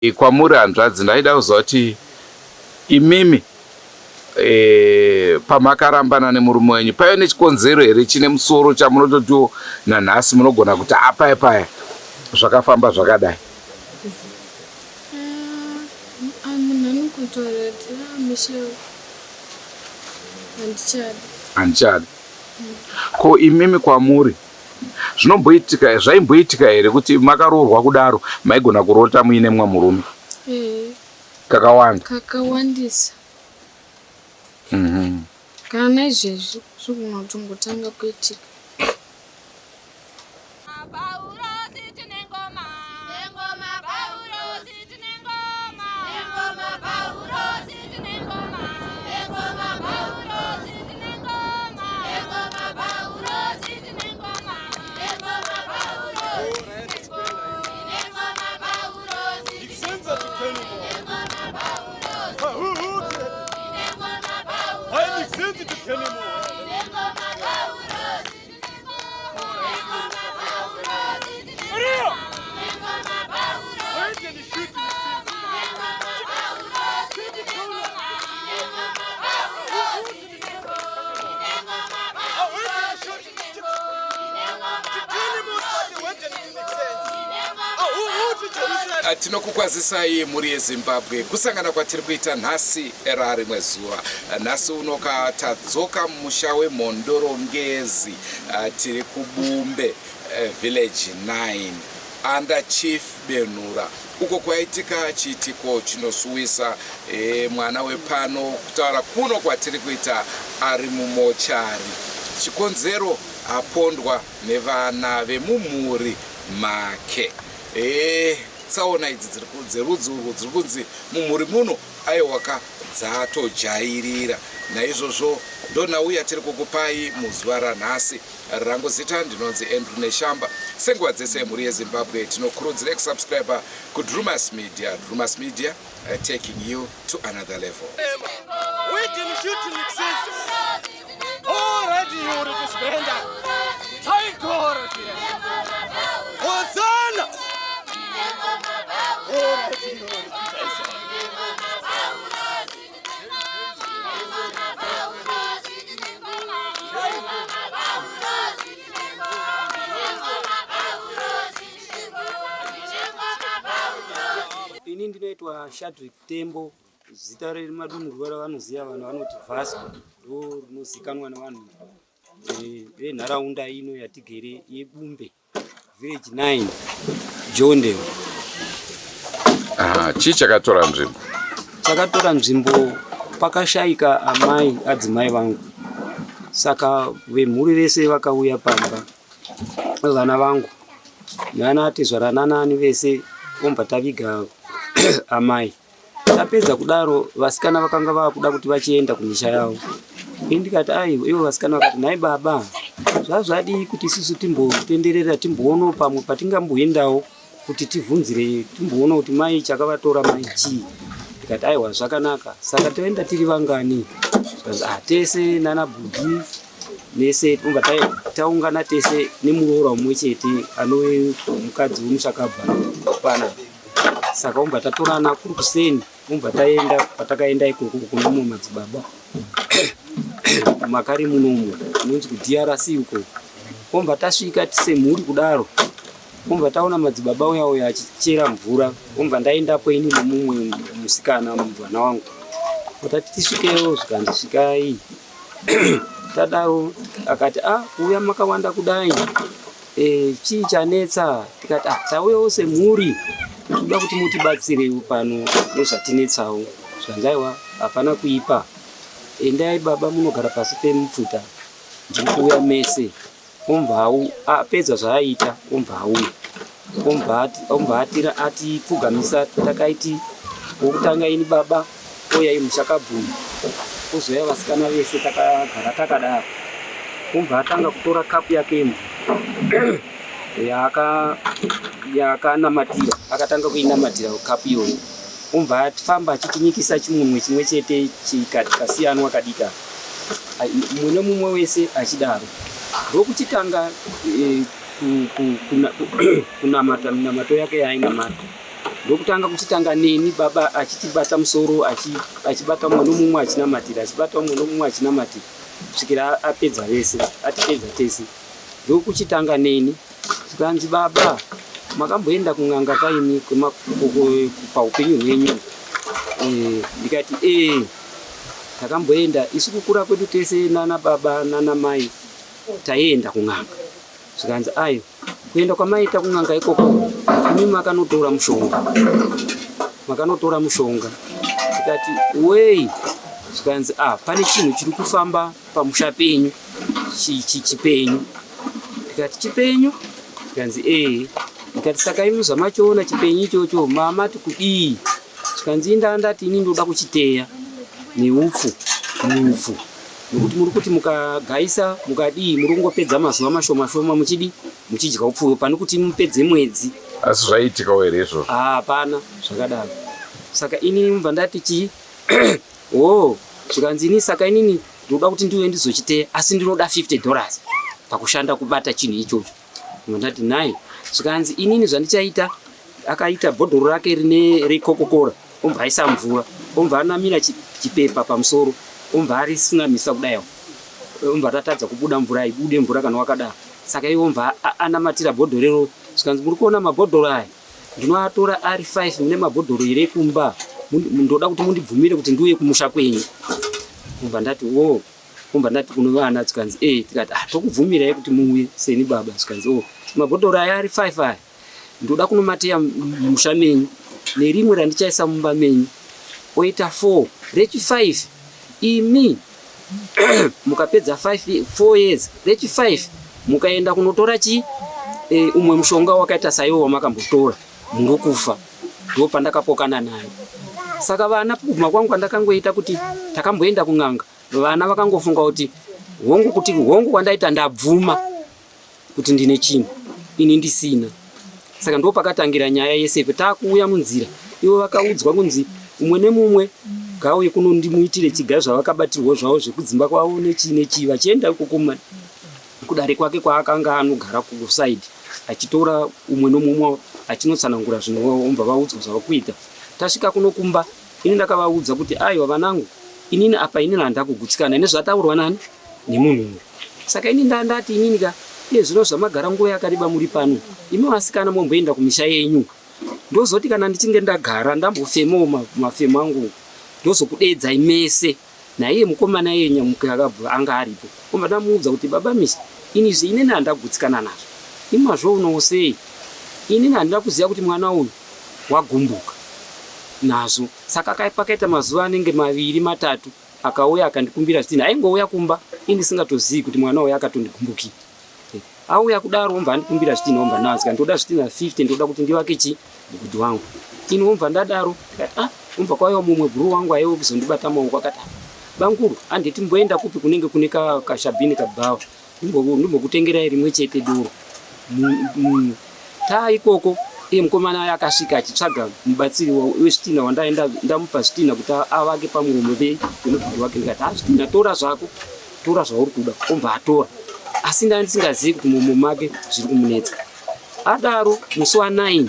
Kwamuri hanzvadzi, ndaida kuzoti imimi pamakarambana nemurume wenyu paive nechikonzero here chine musoro chamunototiwo nanhasi munogona kuti apaya paya zvakafamba zvakadai? Handichadi. Ko imimi kwamuri zvaimboitika here kuti makaroorwa kudaro maigona kurota muine mumwe murume? Kakawandisa. Kana izvezvi zvogona kutongotanga kuitika. Tinokukwazisai muri yeZimbabwe kusangana kwatiri kuita nhasi era rimwe zuva. Nhasi unoka tadzoka mumusha weMhondorongezi, tiri kuBumbe Village 9 under Chief Benhura, uko kwaitika chiitiko chinosuwisa mwana wepano kutaura kuno kwatiri kuita ari mumochari. Chikonzero apondwa nevana vemumhuri make. Tsaona idzi dzerudzi urwu dziri kunzi mumhuri muno aiwaka dzatojairira. Naizvozvo ndonauya tiri kukupai muzuva ranhasi. Rangu zita ndinonzi Andrew Neshamba. Senguva dzese muri yeZimbabwe tinokurudzira kusubscribe kuDrumas Media. Drumas Media taking you to another level. We didn't shoot already you to surrender. Thank God. Hosanna. Ini ndinoitwa Shadrack Tembo, zita remadunhu rwara vanoziva vanhu vanoti Vasco, ndo rinozikanwa nevanhu venharaunda ino yatigere yeBumbe Village 9 Jondale. Chii chakatora nzvimbo? Chakatora nzvimbo pakashaika amai adzimai vangu, saka vemhuri vese vakauya pamba, vana vangu nanatezvara nanani vese vobva taviga amai. Tapedza kudaro vasikana vakanga vakuda kuti vachienda kumisha yavo. Ndikati ivo vasikana vakati nhai baba, zvazvadi kuti isusu timbotenderera timboono pamwe patingamboendawo kuti tivhunzire timboona kuti mai chakavatora mai chii. Ndikati aiwa zvakanaka. Saka toenda tiri vangani. Tese nana Budi nese tobva taungana tese nemuroora mumwe chete anove mukadzi wemushakabva pana. Saka obva tatorana kuri kuseni, obva taenda patakaenda ikoko kuna mumwe madzibaba makari munomo munonzi kuDRC uko. Obva tasvika semhuri kudaro, obva taona madzibaba uya achichera mvura. Obva ndaendapo ini nomumwe musikana mubwana wangu kuti tisvikeyo, zvikandisvikai tadaro akati kuuya makawanda kudai, chii chanetsa? Tikati tauyawo semhuri toda kuti mutibatsire pano nezvatinetsawo. Zvanzaiwa hapana kuipa, endai baba munogara pasi pemupfuta ndiri kuuya mese. Obva apedza zvaaita obva auya, obva atipfugamisa. Takaiti wokutanga ini baba, oyai mushakabhuni, ozoya vasikana vese takagara takadaro. Obva atanga kutora kapu yake yemvura yaakanamatira, akatanga kuinamatira kapu iyoyo. Obva atifamba achitinyikisa chimunwe chimwe chete chikasiyanwa kadika, mumwe nemumwe wese achidaro. Ndokuchitanga kunamata minamato yake yaainamata. ndokutanga kutitanga neni baba achitibata musoro achibata mwana mumwe achinamatira achibata mwana mumwe achinamatira kusvikira apedza vese atipedza tese ndokuchitanga neni zvikanzi baba makamboenda kun'anga paini paupenyu hwenyu ndikati takamboenda isu kukura kwedu tese nana baba nana mai taenda kun'anga zvikanzi ayo kuenda kwamaita kun'anga ikoko imi makanotora mushonga tikati wei zvikanzi pane chinhu chiri kufamba pamusha penyu chipenyu tikati chipenyu tikanzi ndikati saka imi zvamachiona chipenyu ichocho mamati kudii zvikanzi ndati ini ndoda kuchiteya neupfu muupfu nokuti muri kuti mukagaisa mukadii muri kungopedza mazuva mashoma muchidya upfu pane kuti mupedze mwedzi. Asi zvaitika here izvo? Hapana zvakadaro. Saka ini mubva ndati zvikanzi ini saka inini ndoda kuti ndiwe ndizochiteya asi ndinoda $50 pakushanda kubata chinhu ichocho. Ndati nayi zvikanzi inini zvandichaita akaita bhodhoro rake rine Coca-Cola obva aisa mvura obva anamira chipepa pamusoro obva arisunamisa kudayo obva tatadza kubuda mvura ibude mvura kana wakadaro. Saka iwo obva anamatira bhodhoro rero zvikanzi muri kuona mabhodhoro aya ndinoatora ari 5 mune mabhodhoro ere kumba ndoda kuti mundibvumire kuti ndiuye kumusha kwenyu. Obva ndati obva ndati kuno vana zvikanzi tikati tokubvumirai kuti muuye seni baba zvikanzi mabhodhoro aya ari 5 aya ndoda kunomateya musha menyu nerimwe randichaisa mumba menyu oita 4 rechi 5 imi mukapedza 4 years rechi 5 mukaenda kunotora umwe mushonga wakaita saiwo wamakambotora mundokufa. Ndo pandakapokana naye. Saka vana kubvuma kwangu ndakangoita kuti takamboenda kun'anga vana vakangofunga kuti hongu kwandaita ndabvuma kuti ndine chinhu ini ndisina. Saka ndo pakatangira nyaya yese takuuya munzira ivo vakaudzwa kunzi umwe nemumwe gauye kuno ndimuitire chigayo zvavakabatirwa zvavo zvekudzimba kwavo nechi vachienda ikoko kudare kwake kwaakanga anogara kusaidi achitora umwe nomumwe achinotsanangura zvinhu ombva vaudzwa zvavakuita. Tasvika kuno kumba ini ndakavaudza kuti aiwa vanangu inini apa inini handakugutsikana nezvataurwa nani nemunhu umwe. Saka ini ndati inini zvino zvamagara nguva yakareba muri pano imi vasikana momboenda kumisha yenyu ndozoti kana ndichinge ndagara ndambofemawo mafemo angu ndozokudedzai mese naiye mukomana yenyamuka akabva anga aripo omba ndamuudza kuti baba misi inizvi inini handagutsikana nazvo imazvounowo sei inini handina kuziva kuti mwana uyu wagumbuka nazvo. Saka pakaita mazuva anenge 2-3 akauya akandikumbira zvitinha aingouya kumba ini singatozivi kuti mwana uyu akatondigumbukia. Auya kudaro omva andikumbira zvitinha omva nazika ndoda zvitinha 50 ndoda kuti ndivake mugudhi wangu ini omva ndadaro omva kwaiwa mumwe bhuru wangu aiwo kuzondibata maoko akati banguru handiti mboenda kupi kunenge kune kashabhini kabhawa ndimbokutengerai rimwe chete doro ikoko mukomana aya akasvika achitsvaga mubatsiri wezvitinha wandaenda ndamupa zvitinha kuti avake pamuromo vemugudhi wake ndikati zvitinha tora zvako tora zvauri kuda omva atora asi ndisingazivi kuti mumomo make zviri kumunetsa. Adaro musi wa9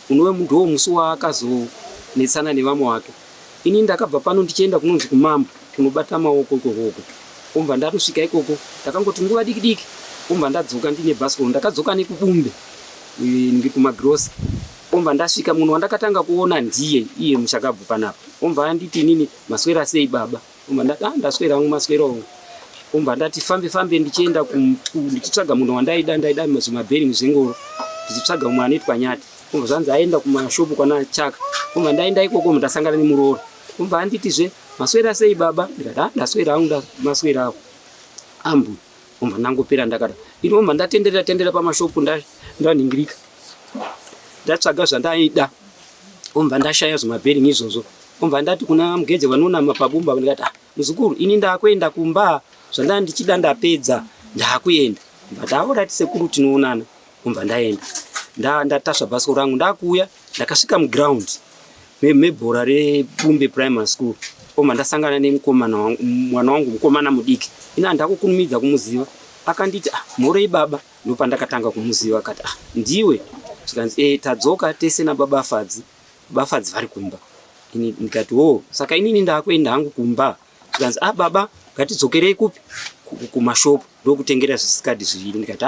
unove munhu musi waakazonetsana nevamwe wake ini ndakabva pano ndichienda kunonzi kumambo kunobata maoko ikoko omva ndatosvika ikoko ndakangoti nguva diki diki omva ndadzoka ndine bhasikoro ndakadzoka nekubumbe ndiri kumagrosa omva ndasvika munhu wandakatanga kuona ndiye iye muchakabva panapa omva anditi inini maswera sei baba omva ndati ndaswera wangu maswera wangu omva ndati fambe ndichienda ndichitsvaga munhu wandaida mazvimabheringi zvengoro ndichitsvaga mumwe anoitwa Nyati omva zvanzi aenda kumashopu kwana Chaka omva ndaenda ikoko ndasangana nemuroora omva anditizve maswera sei baba ndikati ndaswera hangu maswera ako ambu omva ndangopera ndakada ini omva ndatenderera pamashopu ndaningirika ndatsvaga zvandaida omva ndashaya zvimabheringi izvozvo omva ndati kuna mugedze vanonama pabumba ndikati muzukuru ini ndakuenda kumba zvanda ndichida ndapedza ndakuenda ndati sekuru tinoonana omva ndaenda ndatasva bhasikoro rangu ndakuuya ndakasvika muground mebhora reBumbe Primary School omva ndasangana nemukomana mwana wangu mukomana mudiki ina ndakukurumidza kumuziva akanditi mhorei baba ndopandakatanga kumuziva akati ndiwe Zvikanzi tadzoka tese nababa Fadzi vari kumba. Ini ndikati saka inini ndakuenda hangu kumba. Zvikanzi baba ngatidzokerei kupi kumashopu ndokutengera zvisikadhi zviviri. Ndikati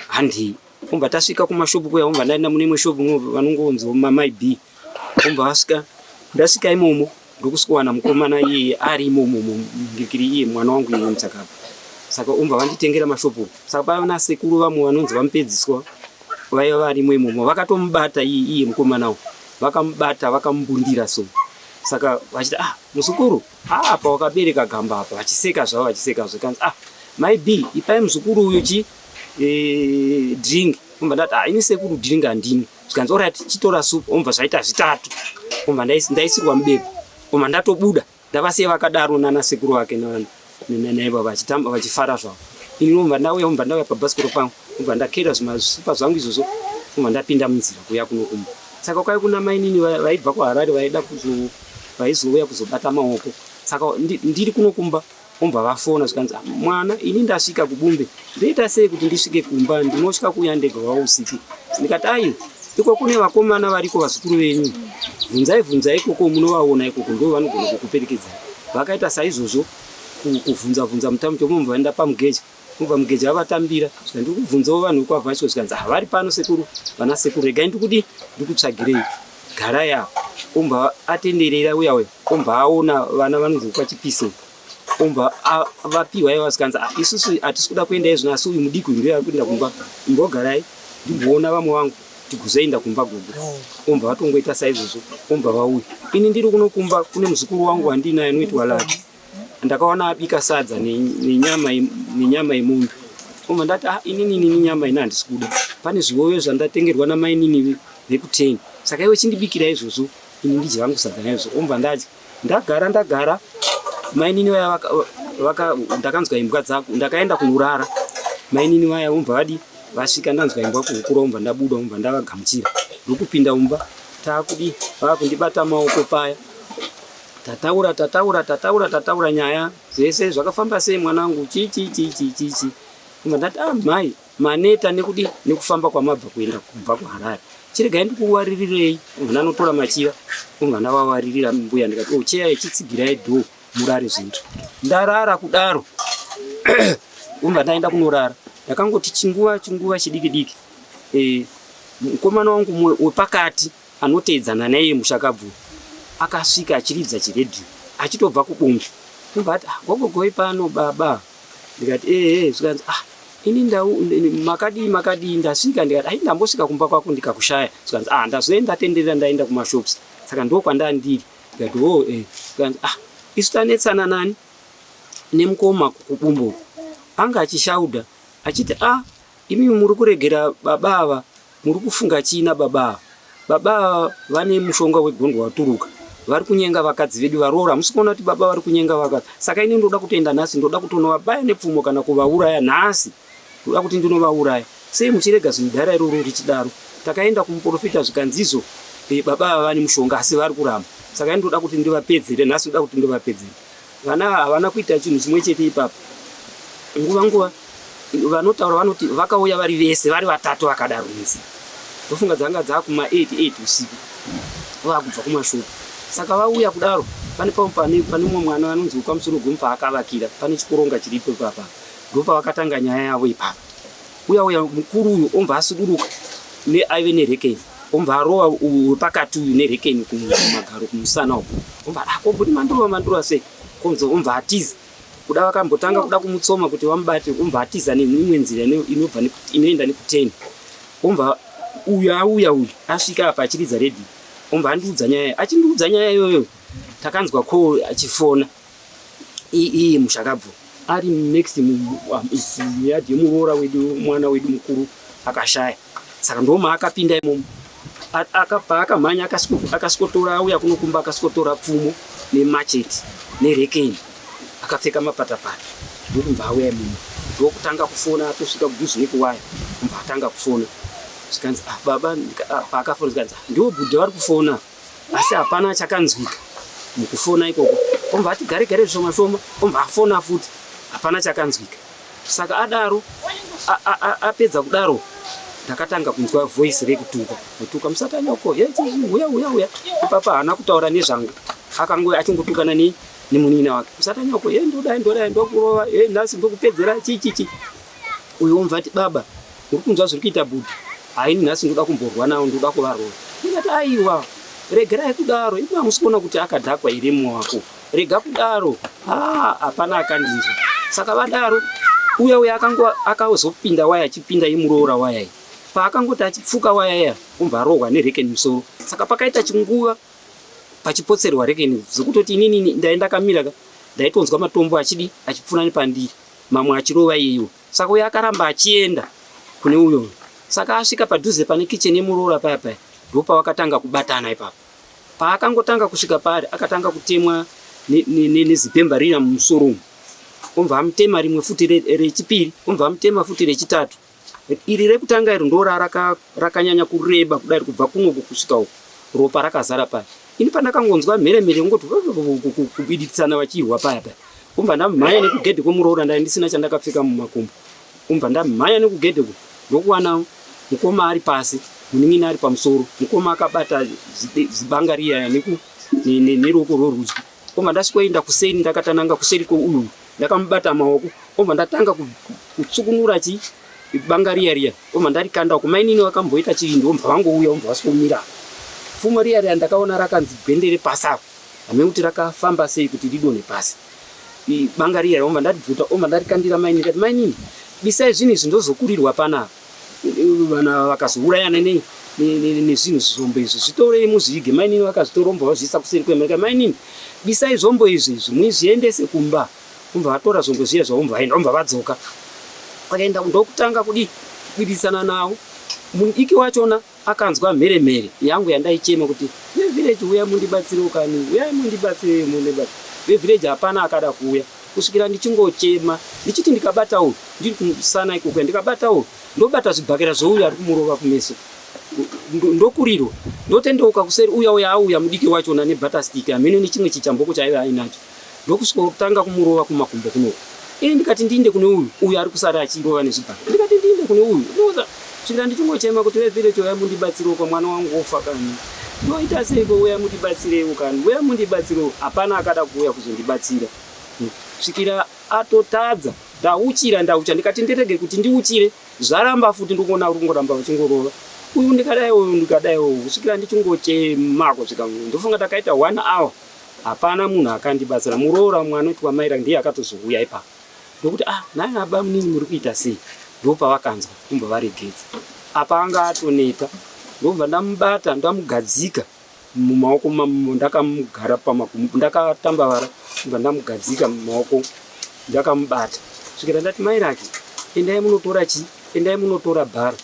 handi. Umba tasvika kumashopu kuya umba ndaenda mune imwe shopu vanongonzi Mamai B. Umba vasvika ndasvika imomo ndokusikuwana mukomana iye ari imomo ngekiri iye mwana wangu iye Mutsakapa. Saka umba vanditengera mashopu. Saka pavana sekuru vamwe vanonzi vamupedziswa vaiva varimo imomo vakatomubata iye mukomanawo. Vakamubata vakamubundira so. Saka vachiti muzukuru apa wakabereka gamba apa vachiseka zvavo kanzi Mai B ipai muzukuru uyu drink. Umba ndati ini sekuru drink handini. Zvikanzi orati chitora supu. Umba zvaita zvitatu. Umba ndaisirwa mubepo. Umba ndatobuda ndavasiya vakadaro nana sekuru wake naiva vachitamba vachifara zvavo. Ini umba ndauya pabhasikoro pangu. Umba ndakera zvimasupa zvangu izvozvo. Umba ndapinda munzira kuya kunokumba. Saka kwai kuna mainini vaibva kuHarare vaizouya kuzobata maoko. Saka ndiri kunokumba umba vafona zvikanzi mwana ini ndasvika kubumbe ndoita sei kuti ndisvike kumba ndinosvika kuya ndega usiku. Ndikati iko kune vakomana variko vazukuru venyu bvunzai ikoko munovaona ikoko ndo vanogona kukuperekedza. Vakaita saizvozvo kuvhunza mutambo umwe vaenda pamugeja. Umba mugeja vavatambira ndikubvunzawo vanhu vekwavhacho zvikanzi vari pano sekuru vana sekuru regai ndikutsvagirei garai apo. Umba atenderera uya umba aona vana vanonzi kwachipise. Umba vapiwa iva zvikanzi isusu hatisi kuda kuenda izvo asi uyu mudiki ndiye ari kuenda kumba. Imbogarai ndimboona vamwe vangu tikuzoenda kumba gogo. Umba vatongoita saizvozvo. Umba vauya ini ndiri kunokumba kune muzukuru wangu wandinaye anoitwa Ladi. Ndakaona abika sadza nenyama yemombe. Umba ndati inini nyama ina handisi kuda. Pane zvivoyo zvandatengerwa namainini vekuteni. Saka iwe chindibikira izvozvo ini ndidye vangu sadza naizvo. Umba ndagara mainini vaya ndakanzwa imbwa dzako ndakaenda kunorara. Mainini vaya umba vasvika ndanzwa imbwa kuhukura. Umba ndabuda umba ndavagamuchira ndokupinda umba vakundibata maoko paya. Tataura nyaya zvese zvakafamba sei mwanangu chichi. Umba ndati mai maneta nekufamba kwamabva kuenda kubva kuHarare. Chiregai ndikuwaririrei. Umba ndanotora machira. Umba ndavawaririra mbuya ndikati cheyai chitsigirai dho murare zvintu. Ndarara kudaro. Umba ndaenda kunorara. Ndakangoti chinguva chidiki. Mukomana wangu wepakati anoteedzana naye Mushakabvu akasvika achiridza chiredhiyo achitobva kubumbi. Umba ati gogogoi pano baba. Ndikati zvikanzi ini makadii ndasvika. Ndikati ndambosvika kumba kwako ndikakushaya. Zvikanzi ndazoenda tenderera ndaenda kumashops. Saka ndokwandandiri. Ndikati zvikanzi isu tanetsana nani nemukoma kubumbo. Anga achishaudha achiti imi muri kuregera baba ava muri kufunga china baba vane mushonga wegondwa waturuka. Vari kunyenga vakadzi vedu varoora. Musikuona kuti baba vari kunyenga vakadzi. Saka ini ndoda kutoenda nhasi ndoda kutonovabaya nepfumo kana kuvauraya nhasi. Ndoda kuti ndinovauraya. Sei muchirega zvinodhara iroro richidaro? Takaenda kumuprofita zvikanzizo baba ava vane mushonga asi vari kuramba. Saka ini ndoda kuti ndivapedzere nhasi ndoda kuti ndivapedzere. Vana havana kuita chinhu chimwe chete ipapo. Nguva vanotaura vanoti vakauya vari vese vari vatatu vakadaro nzi. Ndofunga dzanga dzakuma 8 usiku. Vakubva kumashopu. Saka vauya kudaro pane mumwe mwana anonzi Kwamusoro Gompa akavakira pane chikoronga chiripo papa. Ndopa vakatanga nyaya yavo ipapo. Uya mukuru uyu omba asuduruka aive nerekeni. Omba arowa wepakati uyu nerekeni kumagaro kumusana uko. Omba komburi mandura sei. Konzo omba atiza. Kuda vakambotanga kuda kumutsoma kuti vamubate. Omba atiza neimwe nzira inoenda nekuteni. Omba uya asvika apa achiridza redhi. Omba achindiudza nyaya iyoyo. Takanzwa ko achifona iye Mushakabvu ari next yadhi yemuroora wedu mwana wedu mukuru akashaya. Saka ndoma akapinda imomo akamhanya akasikotora auya kunokumba akasikotora pfumo nemacheti nerekeni akapfeka mapatapata ndokubva auya imomo ndokutanga kufona atosvika kudhuze nekuwaya umba atanga kufona. Zvikanzi baba paakafona zvikanzi ndiwo bhudha vari kufona asi hapana chakanzwika mukufona ikoko. Omba ati gare zvishoma omba afona futi hapana chakanzwika. Saka adaro apedza kudaro ndakatanga kunzwa voice rekutuka musatanyoko uya papa haana kutaura nezvangu akangoya achingotukana nemunina wake musatanyoko ndoda ndokurova nhasi ndokupedzera chichichi uyo omvati baba uri kunzwa zviri kuita budi haini nhasi ndoda kumborwa nawo ndoda kuvarova ndikati aiwa regerai kudaro ipo hamusi kuona kuti akadhakwa iri mumwe wako rega kudaro hapana akandinzwa saka vadaro uya akazopinda waya achipinda imuroora waya iyi paakangoti achipfuka waya iya obva arohwa nerekeni musoro saka pakaita chinguva pachipotserwa rekeni zvekutoti inini ndaenda kamira ndaitonzwa matombo achipfuna nepandiri mamwe achirova iyeyo saka uyo akaramba achienda kune uyo saka asvika padhuze pane kicheni yemuroora paya ndopavakatanga kubatana ipapo paakangotanga kusvika pari akatanga kutemwa nezipemba rina mumusoro obva amutema rimwe futi rechipiri obva amutema futi rechitatu iri rekutanga iri ndo rakanyanya kureba kudai kubva kunoku kusvika uku ropa rakazara paya ini pandakangonzwa mheremhere ngoti kubiditsana vachirwa paya obva ndamhanya nekugedhe kwemuroora ndai ndisina chandakapfeka mumakumbo obva ndamhanya nekugedhe ndokuwana mukoma ari pasi munin'ina ari pamusoro mukoma akabata zibanga riyaya neruoko rworudyi obva ndasvikoenda kuseri ndakatananga kuseri kweuyu ndakamubata maoko obva ndatanga kutsukunura banga riya obva ndarikanda kumainini wakamboita chirindi obva vangouya obva vasvomira pfumo riya ndakaona rakanzi bhendere pasi apo hame kuti rakafamba sei kuti ridonhe pasi banga riya obva ndaribvuta obva ndarikandira mainini ndikati mainini bisai zvinhu izvi ndozokurirwa panapa vana vakazourayana nezvinhu zvombo izvi zvitorei muzvige mainini vakazvitora obva vazviisa kuseri kwemhereka mainini bisai zvombo izvi muizviendese kumba obva vatora zvombo zviya zvaobva vaenda obva vadzoka akaenda ndokutanga kubidisana nawo mudiki wachona akanzwa mheremhere yangu yandaichema kuti vevhireji uya mundibatsire ukani uyai mundibatsire vevhireji hapana akada kuuya kusvikira ndichingochema ndichiti ndikabata uyu ndiri kusana ikoko ndikabata uyu ndobata zvibhakera zvouyu ari kumurova kumeso ndokurirwa ndotendeuka kuseri uya auya mudiki wachona nebhatastik hamene nechimwe chichamboko chaiva ainacho ndokusvikotanga kumurova kumakumbo kunoku ini ndikati ndiinde kune uyu ari kusara achirova nezvibhakera ndikati ndiinde kune uyu svikira ndichingochema kuti vevhireji uya mundibatsirewo mwana wangu ofa kani noita seiko uya mundibatsirewo kani uya mundibatsirewo hapana akada kuuya kuzondibatsira svikira atotadza ndauchira ndikati ndirege kuti ndiuchire zvaramba futi ndikuona uri kungoramba vachingorova uyu ndikadaiwo kusvikira ndichingochema kusvika ndofunga takaita 1 hour hapana munhu akandibatsira muroora mwana kuti wamaira ndiye akatozouya ipapo ndokuti nai aba munini muri kuita sei ndopavakanzwa kumbva varegedza apa anga atonepa ndobva ndamubata ndamugadzika mumaoko ndakamugara pamakumbo ndakatambavara ndobva ndamugadzika mumaoko ndakamubata svikira ndati mai rake endai munotora bhara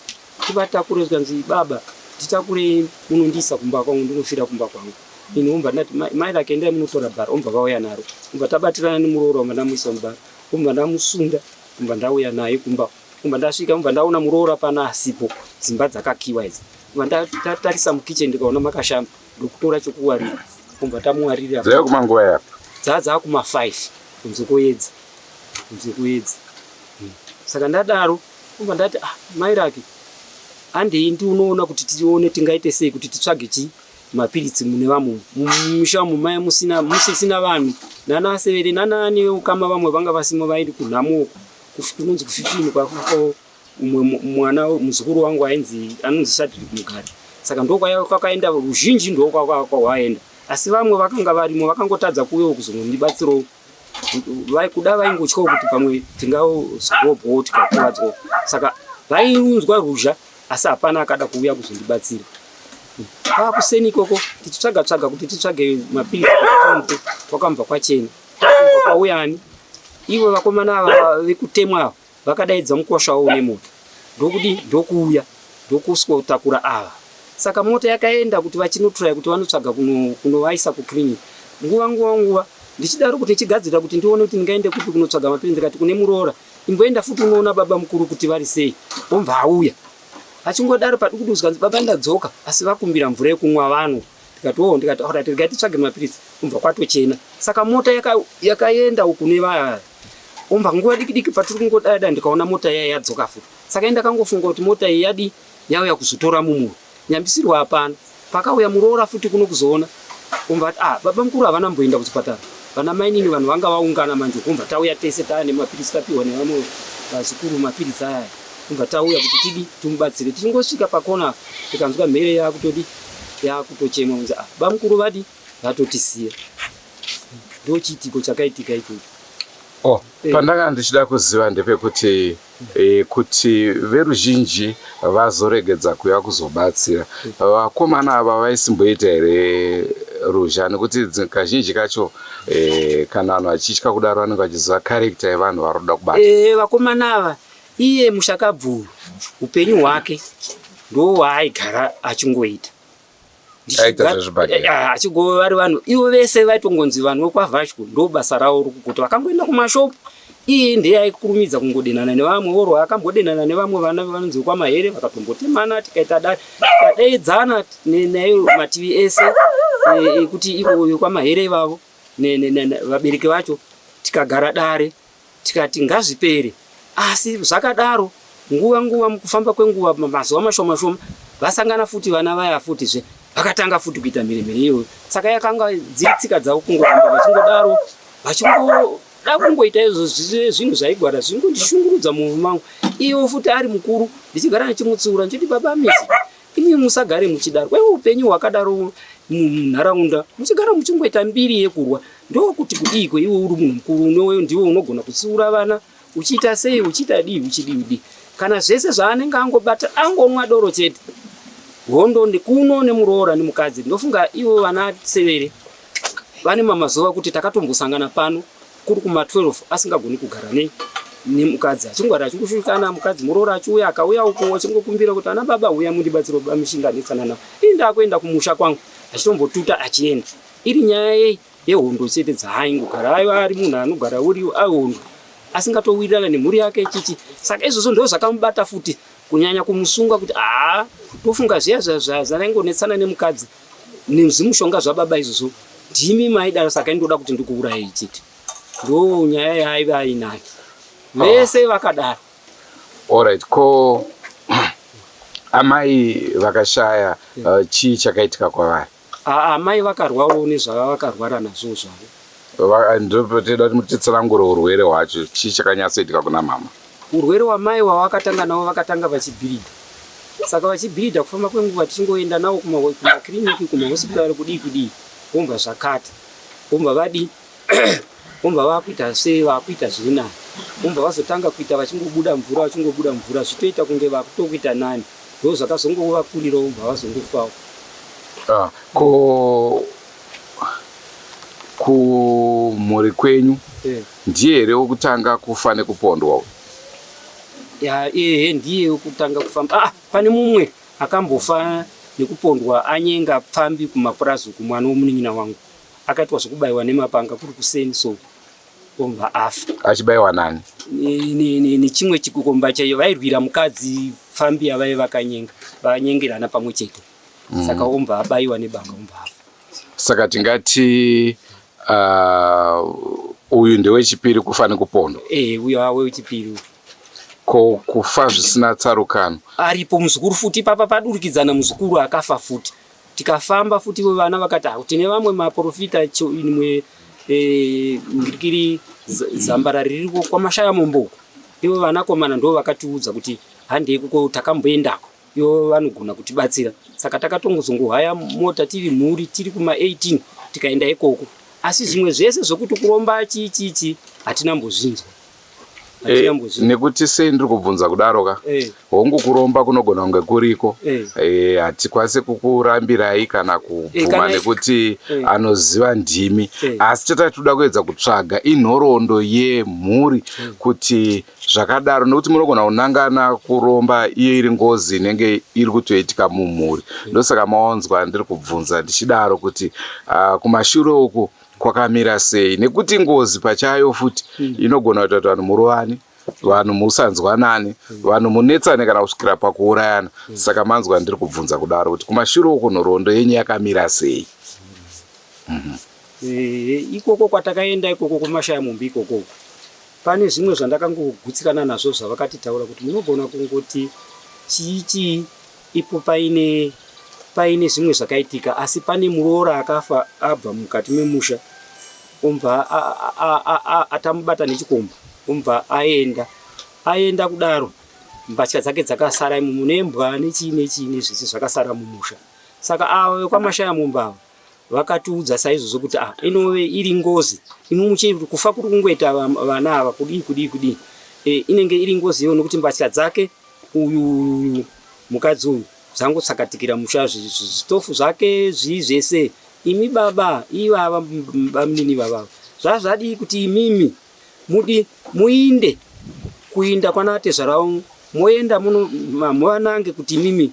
tivatakure zvikanzi baba titakure munondiisa kumba kwangu ndinofira kumba kwangu ini obva ndati mai rake endai munotora bhara obva vauya naro obva tabatirana nemuroora obva ndamuisa mubhara obva ndamusunda obva ndauya naye kumba obva ndasvika obva ndaona muroora pana asipo dzimba dzakakiwa idzi obva ndatarisa mukicheni ndikaona makashamba ndokutora chokuwarira obva tamuwarira dzakumanguva yapo dzava kuma5 kunze koedza saka ndadaro obva ndati mai rake handei ndiunoona kuti tione tingaite sei kuti titsvage mapiritsi mune vamwe mumusha mumaya musisina vanhu nanasevere nanani ukama vamwe vanga vasimo vaindi kunhamoko kunonzi kufifini kwako mwana muzukuru wangu anonzi Shadrack Mugari saka ndokwakaenda ruzhinji ndokwakwaenda asi vamwe vakanga varimo vakangotadza kuuyawo kuzondibatsirawo kuda vaingotyawo kuti pamwe tingazorobhowo tikakuvadzwawo saka vairunzwa ruzha asi hapana akada kuuya kuzondibatsira pakuseni ikoko tichitsvaga kuti titsvage mapiritsi kwakambva kwachena kwauyani ivo vakomana ava vekutemwa ava vakadaidza mukosha wavo nemota ndokuuya ndokusikotakura ava saka mota yakaenda kuti vachinoturai kuti vanotsvaga kunovaisa kukiriniki nguva ndichidaro kuti ndichigadzira kuti ndione kuti ndingaende kupi kunotsvaga mapiritsi ndikati kune muroora imboenda futi unoona baba mukuru kuti vari sei obva auya achingodaro padikuti uzikanzi baba ndadzoka asi vakumbira mvura yekumwa vanhu ndikati orati regai titsvage mapiritsi obva kwatochena saka mota yakaenda kune vaya obva nguva diki patiri kungodada ndikaona mota iya yadzoka futi saka ndakangofunga kuti mota iyi yauya kuzotora mumuro nyambisirwa hapana. Pakauya muroora futi kuno kuzoona kumva baba mukuru havana mboenda kuchipatara, vana mainini vanhu vanga vaungana manje kumva tauya tese taane mapirisi tapiwa nevamwe vazukuru mapirisi aya kumva tauya kuti tidi tumubatsire. Tichingosvika pakona tikanzwa mhere yakutodi yakutochema kunzi baba mukuru vadi vatotisiya. Ndochiitiko chakaitika ichocho. Pandanga ndichida kuziva ndepekuti kuti veruzhinji vazoregedza kuuya kuzobatsira, vakomana ava vaisimboita here ruzha? Nekuti kazhinji kacho kana vanhu vachitya kudaro vanenge vachiziva karekta yevanhu vari kuda kubata. Vakomana ava iye Mushakabvuru upenyu hwake ndo hwaaigara achingoita vari vanhu ivo vese vaitongonzi vanhu vokwavhashku ndo basa ravo rokukuta. Vakangoenda kumashopu iye ndiye aikurumidza kungodenana nevamwe. Oro akambodenana nevamwe vana vanonzi kwamahere vakatombotemana tikaita dai tikadaidzana nayo mativi ese kuti iko kwamahere ivavo vabereki vacho tikagara dare tikati ngazvipere. Asi zvakadaro nguva mukufamba kwenguva mazuva mashoma shoma vasangana futi vana vaya futizve vakatanga futi kuita mheremhere iyoyo. Saka yakanga dziri tsika dzavo kungoramba vachingodaro vachingoda kungoita izvo zvinhu zvaigwara zvingondishungurudza mumwoyo mangu. Iwo futi ari mukuru ndichigara ndichimutsiura ndichiti baba mizi imi musagare muchidaro kweupenyu hwakadaro munharaunda muchigara muchingoita mbiri yekurwa. Ndokuti kudiko iwe uri munhu mukuru ndiwe unogona kutsiura vana uchiita sei uchiita dii uchidii. Kana zvese zvaanenge angobata angonwa doro chete hondo ndikuno nemuroora nemukadzi. Ndofunga ivo vana severe vane mamazuva kuti takatombosangana pano kuri kuma 12 asingagoni kugara nemukadzi achingwara achingosvikana mukadzi muroora achiuya akauya uko achingokumbira kuti ana baba uya mundibatsiro bamishinganetsana navo inda kuenda kumusha kwangu achitombotuta achienda. Iri nyaya yehondo chete dzaaingogara ayo ari munhu anogara uriwo ahondo asingatowirirana nemhuri yake chichi. Saka izvozvo ndo zvakamubata futi kunyanya kumusunga kuti tofunga zviya zvaingonetsana nemukadzi nezvimushonga zvababa izvozvo ndimi maidaro. Saka indoda kuti ndikuurayei chete. Ndo nyaya yaaiva ainayo vese vakadaro. Alright, ko amai vakashaya chii chakaitika kwavari? Amai vakarwarawo nezvavakarwara nazvo zvavo. Ndopoteda kuti mutitsanangure urwere hwacho chii chakanyatsoitika kuna mama? Urwere hwamai hwavakatanga navo vakatanga vachibhiridha. Saka vachibhiridha kufamba kwenguva tichingoenda navo kumakiriniki kumahospitari kudii vomba zvakati vomba vadi vomba vakuita sei vakuita zviri nani vomba vazotanga kuita vachingobuda mvura zvitoita kunge vakutokuita nani ndo zvakazongovakurira vomba vazongofawo. Kumhuri kwenyu ndiye here wokutanga kufa nekupondwa? Ndiye wokutanga kufamba. Pane mumwe akambofa nekupondwa anyenga pfambi kumapurazi uku mwana womunin'ina wangu akaitwa zvekubayiwa nemapanga kuri kuseni so omba afa. Achibayiwa nani? Nechimwe chikukomba chaiyo vairwira mukadzi pfambi yavai vakanyenga vanyengerana pamwe chete. Saka omba abayiwa nebanga omba afa. Saka tingati uyu ndewechipiri kufa nekupondwa? Uyu wechipiri. Ko kufa zvisina tsarukano? Aripo muzukuru futi papa padurikidzana muzukuru akafa futi. Tikafamba futi vana vakati tine vamwe maprofita imwe ngirikiri zambara ririko kwamashaya momboko. Ivo vanakomana ndo vakatiudza kuti handei kuko takamboendako ivo vanogona kutibatsira. Saka takatongozongohaya mota tiri mhuri tiri kuma 18 tikaenda ikoko. Asi zvimwe zvese zvokuti kuromba chichichi hatina mbozvinzwa. Nekuti sei ndiri kubvunza kudaroka hongu kuromba kunogona kunge kuriko hatikwanisi kukurambirai kana kubvuma nekuti anoziva ndimi asi chatati toda kuedza kutsvaga inhoroondo yemhuri kuti zvakadaro nekuti munogona kunangana kuromba iyo iri ngozi inenge iri kutoitika mumhuri. Ndosaka maonzwa ndiri kubvunza ndichidaro kuti kumashure uku kwakamira sei nekuti ngozi pachayo futi inogona kuita kuti vanhu murovani vanhu musanzwanani vanhu munetsane kana kusvikira pakuurayana. Saka manzwa ndiri kubvunza kudaro kuti kumashure uko nhoroondo yenyu yakamira sei? Ikoko kwatakaenda ikoko kumashaya mombe ikoko pane zvimwe zvandakangogutsikana nazvo zvavakatitaura kuti munogona kungoti chichi ipo paine zvimwe zvakaitika, asi pane muroora akafa abva mukati memusha, obva atamubata nechikomba, obva aenda kudaro, mbatya dzake dzakasara imo munembwa nechii zvese zvakasara mumusha. Saka avo vekwamashaya mumbava vakatiudza saizvozvo kuti inove iri ngozi, kufa kuri kungoita vana ava kudii inenge iri ngozi iyo, nokuti mbatya dzake uyu mukadzi uyu dzangotsakatikira musha, zvitofu zvake zvese. Imi baba ivava bamunini vavava, zvazvadii kuti imimi mudi muinde kuinda kwana tezvarawo, moenda movanange kuti imimi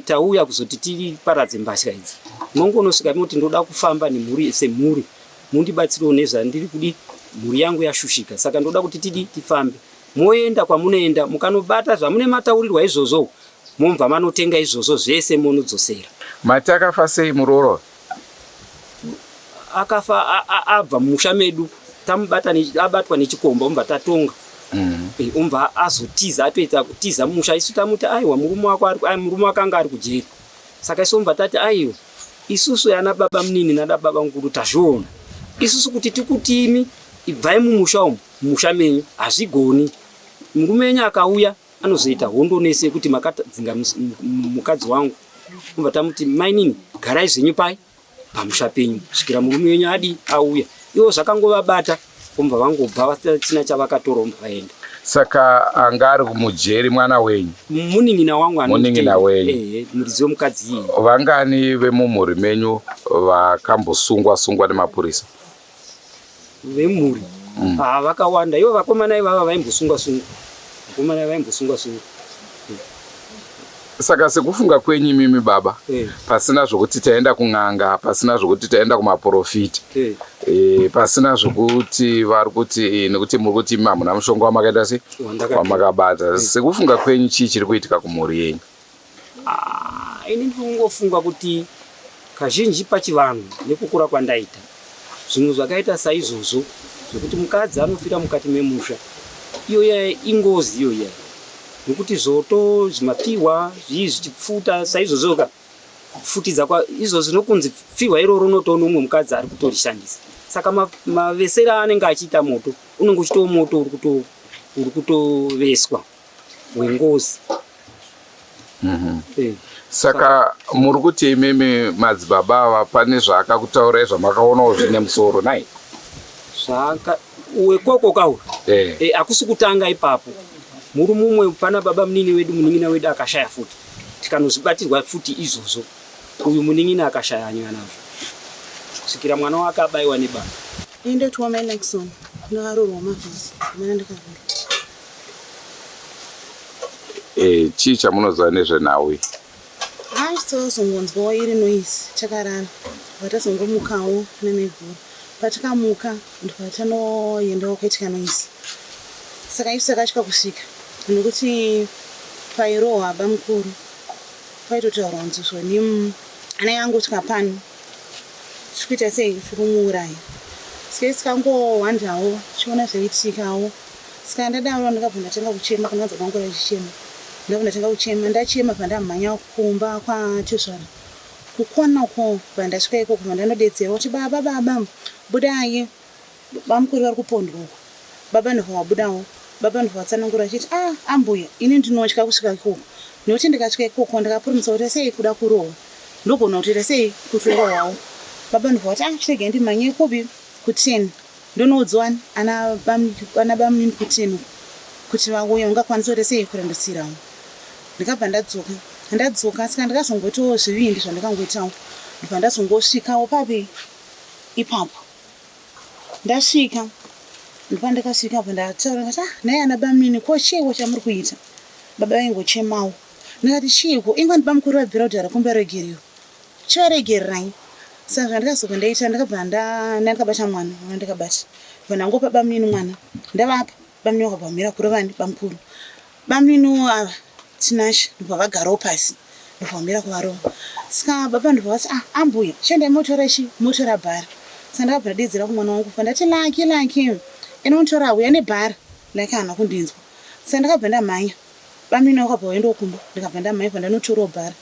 tauya kuzoti tiparadze mbatya idzi. Mongonosvika moti ndoda kufamba nemhuri semhuri, mundibatsirewo nezvandiri kudi, mhuri yangu yashushika, saka ndoda kuti tifambe. Moenda kwamunoenda mukanobata zvamune mataurirwa izvozvo, momva manotenga izvozvo zvese monodzosera. Mati akafa sei murooro? Akafa abva mumusha medu, tamubata abatwa nechikomba, obva tatonga. Obva azotiza, atoita kutiza mumusha, isu tamuti aiwa murume akanga ari kujeri. Saka isu obva tati aiwa, isusu ana baba munini nana baba mukuru tazviona, isusu kuti tikutimi ibvai mumusha umu, mumusha menyu hazvigoni. Murume wenyu akauya anozoita hondo nese kuti makadzinga mukadzi wangu. Obva tamuti mainini garai zvenyu pamusha penyu kusvikira murume wenyu adi auya. Ivo zvakangovabata, obva vangobva vasina chavakatora, obva vaenda. Saka anga ari kumujeri mwana wenyu? Munin'ina wangu. Munin'ina wenyu. Murizi wemukadzi iyi. Vangani vemumhuri menyu vakambosungwa nemapurisa? Vemhuri vakawanda, ivo vakomana ivava vaimbosungwa. Saka sekufunga kwenyu mimi baba, pasina zvokuti taenda kun'anga, pasina zvokuti taenda kumaprofiti, pasina zvokuti vari kuti nekuti muri kuti hamuna mushonga wamakaita sei wamakabata, sekufunga kwenyu chii chiri kuitika kumhuri yenyu? Ini ndinongofunga kuti kazhinji pachivanhu nekukura kwandaita, zvinhu zvakaita saizvozvo zvokuti mukadzi anofira mukati memusha, iyoya ingozi iyoya, nokuti zvoto zvimapfihwa zvii zvichipfuta saizvozvo, kufutidza izvozvo zvinokunzi pfihwa iroro unotoona umwe mukadzi ari kutorishandisa. Saka mavesera anenge achiita moto, unenge uchitoo moto uri kutoveswa wengozi. Saka muri kuti imimi madzibaba ava pane zvaakakutaurai zvamakaonawo zvine musoro nai? Wekoko kauri akusi kutanga ipapo, muri mumwe pana baba munini wedu, munin'ina wedu akashaya futi, tikanozvibatirwa futi izvozvo, uyu munin'ina akashaya nyaya nazvo kusvikira mwana wake abayiwa nebaba. Ndinoitwa Melekson, ndakarorwa mavhasi mana ndakavhura. Chii chamunoziva nezvenhau iyi? Tazongonzwawo iri noisi, takarara patazongomukawo nemevhura. Patakamuka ndopatanoendawo kwaitika noisi, saka isu takatya kusvika, nokuti pairohwa baba mukuru paitotaurwa nzuzvo ana yangu tikapano tikuita sei tikumuuraya. Saka tikangohwandawo tichiona zvaiitikawo, saka ndadaro ndakabva ndatanga kuchema kana madzibaba angu achichema, ndabva ndatanga kuchema, ndachema pandamhanya kumba kwatezvara kukona uko pandasvika ikoko pandanodetsera kuti baba budai, baba mukuru vari kupondwa uko. Baba ndobva wabudawo, baba ndobva watsanangura achiti ambuya ini ndinotya kusvika ikoko, nokuti ndikasvika ikoko ndakapurumutsa kuti sei kuda kurohwa, ndogona kutoita sei kutorohwawo. Baba ndobva wati chirege ndimhanye kubi ku10 ndonoudzwa ana baba munini ku10 kuti vauya ungakwanisa kuti sei kurandutsirawo. Ndikabva ndadzoka saka ndakazongoitawo zvivindi zvandakangoitawo, ndobva ndazongosvikawo ipapo ndasvika, ndopandakasvika pa ndataura ndikati nhai ana baba munini ko chiiko chamuri kuita? Baba vaingochemawo. Ndikati chiiko? Ingwani baba mukuru vabvira kuti harakumberegeriwa, chivaregererai. Saka zvandikazoka ndaita ndakabva ndakabata mwana wandakabata, ndangopa baba munini mwana ndavapa. Baba munini wakabva kumira kure vandi bamukuru, baba munini ava tinashe ndobva vagarawo pasi, ndobva kumira kuvarova. Saka baba ndobva vati ambuya chiendai motora motora bhara. Saka ndakabva ndadedzera kumwana wangu kufa ndati laki inotora uya nebhara laki haana kundinzwa. Saka ndakabva ndamhanya bamina wakabva waenda kumba ndikabva ndamaibva ndanotorawo bhara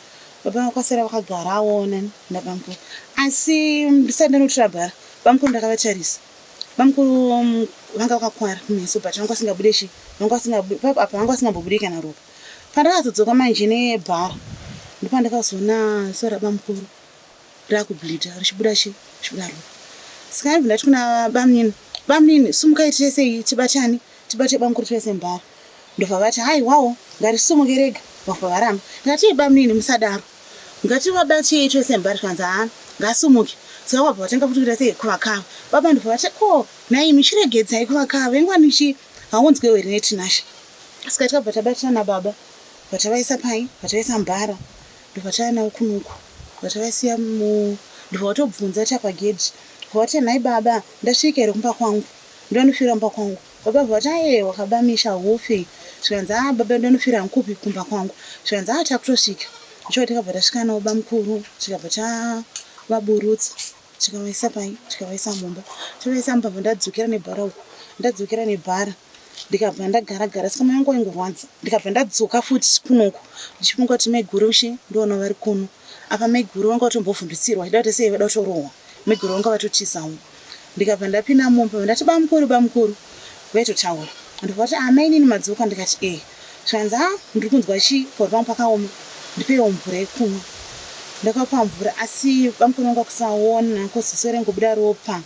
baba vakasara vakagara aona ndabamukuru asi ndisati ndanotora bhara bamukuru ndakavatarisa bamukuru vanga vakakwara kumeso but vanga vasingambobude kana ropa pandakazodzoka manje nebhara ndopandakazoona sora bamukuru rakubhlidha richibuda ropa saka ndibva ndati kuna bamnini sumukai tese tibatane tibate bamukuru tese mbara ndobva vati hai wawo ngatisumuke rega vabva varamba ngati bamnini musadaro ngativabate tese mbara tikanzi ngasumuke saka vabva vatanga kutoita sei kuvakava baba ndobva vati ko nhai michiregedzai kuvakava ingwanichi haunzwewo here netinasha saka tikabva tabatana nababa vatavaisa pai vatavaisa mbara ndobva taanawo kunuku vatavaisiya ndobva vatobvunza chapagedhi vati nhai baba ndasvika here kumba kwangu ndanofira kumba kwangu baba vati aye wakabamisha hofe zvikanzi baba ndanofira nkupi kumba kwangu zvikanzi takutosvika icho tikabva tasvika nawo bamukuru tikabva tavaburutsa tikavaisa pai tikavaisa mumba tavaisa mubva ndadzokera nebhara uko ndadzokera nebhara ndikabva ndagara saka mayangu waingorwadza ndikabva ndadzoka futi kunoku ndichifunga kuti maiguru ushe ndoona vari kuno apa maiguru vanga vatombovhundusirwa chida kuti sei vada kutorohwa maiguru vanga vatotizawo ndikabva ndapinda mumba ndati bamukuru vaitotaura ndikati amainini madzoka ndikati zvikanzi ndiri kunzwa chii pauri pangu pakaoma ndipewo mvura yekumwa ndakapa mvura asi bamukuru vanga kusaona koziso rengobuda ropa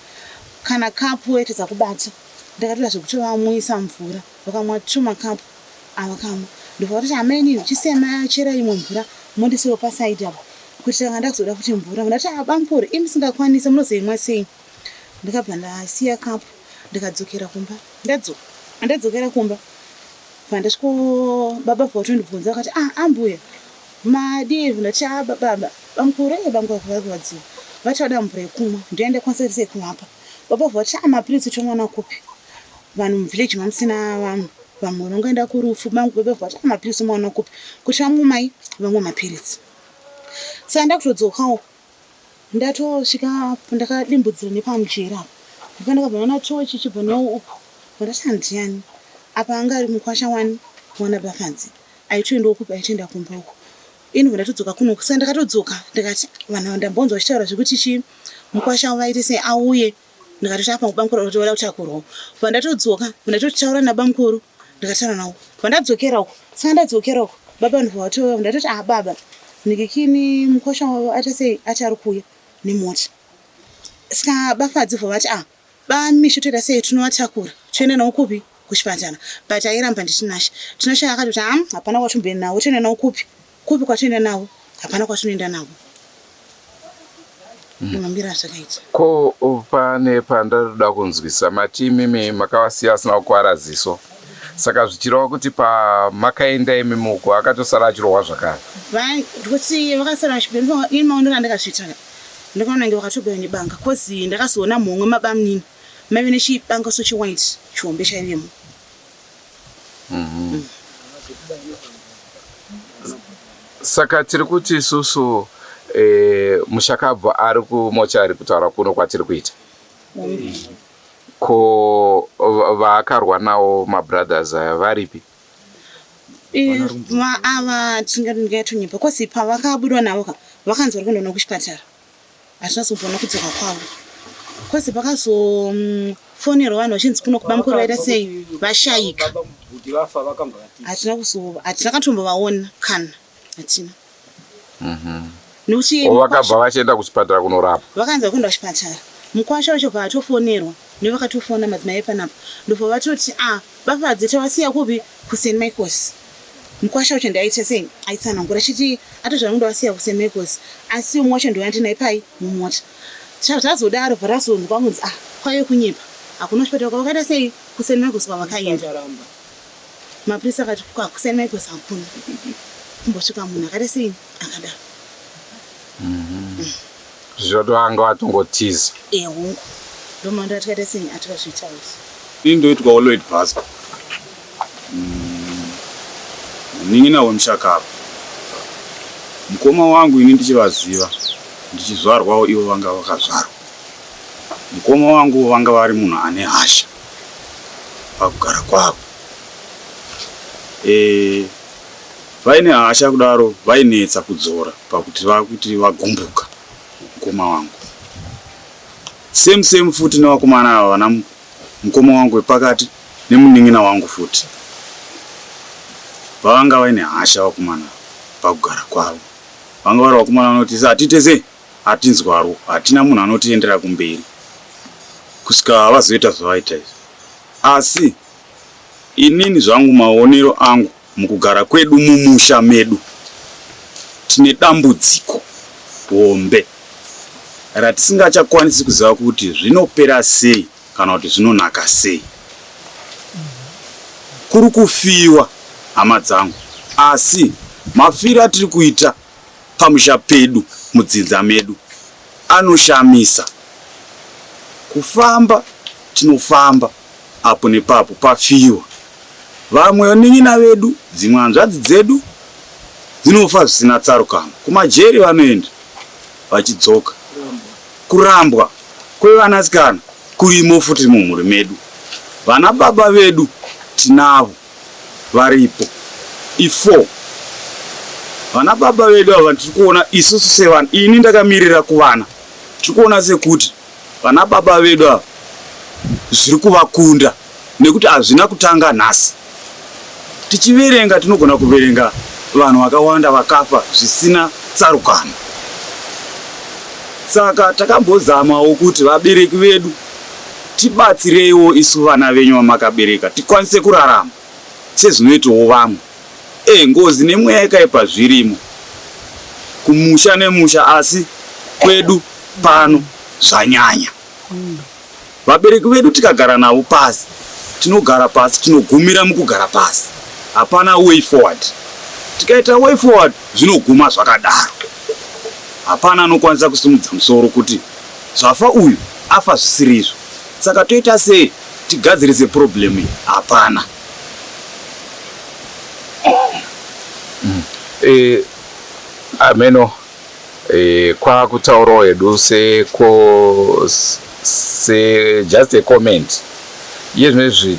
kana kapu yaitedza kubata ndakatoda zvekuti vamwisa mvura vakamwa 2 makapu avakamwa ndobva vatoti amainini chisema chera imwe mvura mondisiwo pasaidi apo kuti tanga ndakuzoda kuti mvura ndati bamukuru imi singakwanisa munozoimwa sei ndikabva ndasiya kapu ndikadzokera kumba ndadzokera kumba vandasviko baba vatondibvunza vakati ambuya madievu ndati baba bamukuru bamukuru vakurwadziwa vachada mvura yekumwa ndoenda kwanisa sei kuvapa baba vati mapirisi tomwana kupi vanhu muvhileji mamusina vanhu vamwe vangoenda kurufu baba vati mapirisi mwana kupi kuti vamwe mai vamwe mapirisi saka ndakutodzokawo ndatosvika ndakadimbudzira nepamujera ndakabva tochi chibva nawo upo vandati handiyani apa anga ari mukwasha wani wana bafanzi aitoendawo kupi aitoenda kumba uko inobva ndatodzoka kuno saka ndakatodzoka ndikati vanhu ndambonzwa vachitaura zvekuti mukwasha vaite sei auye ndikati apa bamukuru kuti vada kutakurwawo bva ndatodzoka ndatotaura nabamukuru ndikataura nawo bva ndadzokera uko saka ndadzokera uko baba ndobva ndatoti baba ndikikini mukwasha wavo ata sei achari kuuya nemota saka bafadzi bva vati bamisho toita sei tinovatakura toenda nawo kupi kuchipatara but airamba nditinasha tinasha akatoti hapana kwatombeni nawo toenda nawo kupi kwatoenda nawo hapana kwatonoenda nawo mambira zvakaita ko pane pandaroda kunzwisa matimimi makavasiya asina kukwara ziso saka zvichireva kuti pamakaenda imimuko akatosara achirohwa zvakare kuti vakasara vachipemba ini maonero andakazviita ndakaona nge vakatobewa nebanga kozi ndakazoona mhomwe mabamnini maive nechibanga so chiwhite chihombe chaivemo saka tiri kuti isusu mushakabva ari kumochari kutaura kuno kwatiri kuita ko vaakarwa nawo mabrothers aya varipi ava tingatonyepa kozi pavakabudwa navo vakanzi vari kuenda kuchipatara hatina zomboona kudzoka kwavo kozi pakazofonerwa vanhu vachinzi kuno kubamukuru vaita sei vashayika hatina katombovaona kana hatina nekuti vakabva vachienda kuchipatara kunorapa vakanzi vari kuenda kuchipatara mukwasha wacho paatofonerwa nevakatofona madzimai panapa ndobva vatoti bafadzi tavasiya kupi kuSt Michael's mukwasha wacho ndiaita sei aitsanangura chiti atozvanonda vasiya kuSt Michael's asi umwe wacho ndoandinai pai mumota tazodaro bvarazonzwa kunzi kwaiye kunyepa hakuna chipatara kwavakaita sei kuSt Michael's kwavakaenda mapurisa akati kuSt Michael's hakuna kumbosvika munhu akaita sei akadaro zvoto anga watongotiza hongu ndomanda atikaita sei atikazvitaura ini ndoitwawo Lloyd Vasco nin'ina wemushakapa mukoma wangu ini ndichivaziva ndichizvarwawo ivo vanga vakazvarwa mukoma wangu vanga vari munhu ane hasha pakugara kwavo vaine hasha kudaro vainetsa kudzora pakuti vagumbuka mukoma wangu. Same futi nevakomana ava vana mukoma wangu wepakati nemunin'ina wangu futi vanga vaine hasha vakomana pakugara kwavo. Vanga vari vakomana vanoti atitese hatinzwaro, hatina munhu anotiendera kumberi kusvika vazoita zvavaita izvi. Asi inini zvangu maonero angu mukugara kwedu mumusha medu tine dambudziko hombe ratisingachakwanisi kuziva kuti zvinopera sei kana kuti zvinonaka sei. Kuri kufiwa hama dzangu, asi mafiro atiri kuita pamusha pedu mudzinza medu anoshamisa. Kufamba tinofamba apo nepapo pafiwa. Vamwe vanin'ina vedu, dzimwe hanzvadzi dzedu dzinofa zvisina tsarukano. Kumajeri vanoenda vachidzoka. Kurambwa kwevanasikana kurimo futi mumhuri medu. Vana baba vedu tinavo varipo i4. Vana baba vedu ava tirikuona isusu sevana, ini ndakamirira kuvana, tirikuona sekuti vana baba vedu ava zviri kuvakunda nekuti hazvina kutanga nhasi. Tichiverenga tinogona kuverenga vanhu vakawanda vakafa zvisina tsarukano. Saka takambozamawo kuti vabereki vedu tibatsireiwo isu vana venyu vamakabereka tikwanise kurarama sezvinoitawo vamwe. Ngozi nemweya yakaipa zvirimo kumusha nemusha, asi kwedu pano zvanyanya. Vabereki vedu tikagara navo pasi, tinogara pasi, tinogumira mukugara pasi. Hapana way forward. Tikaita way forward zvinoguma zvakadaro. Hapana anokwanisa kusimudza musoro kuti zvafa uyu afa zvisirizvo. Saka toita sei tigadzirise problem iyi? Hapana. Ameno kwakutaurawo hedu just a comment. Iye zvinezvi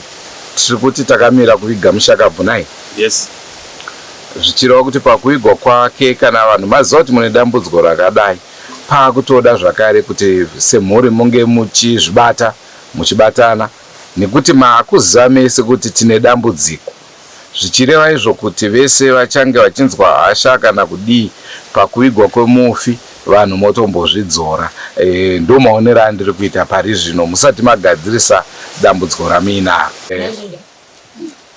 tiri kuti takamira kuviga Mushakabvunai. Yes. Zvichireva kuti pakuvigwa kwake kana vanhu maziva kuti mune dambudziko rakadai, pakutoda zvakare kuti semhuri munge muchizvibata, muchibatana, nekuti maakuziva mese kuti tine dambudziko. Zvichireva izvo kuti vese vachange vachinzwa hasha kana kudii pakuvigwa kwemufi, vanhu motombozvidzora. Ndo maonero andiri kuita pari zvino, musati magadzirisa dambudziko ramuinaro.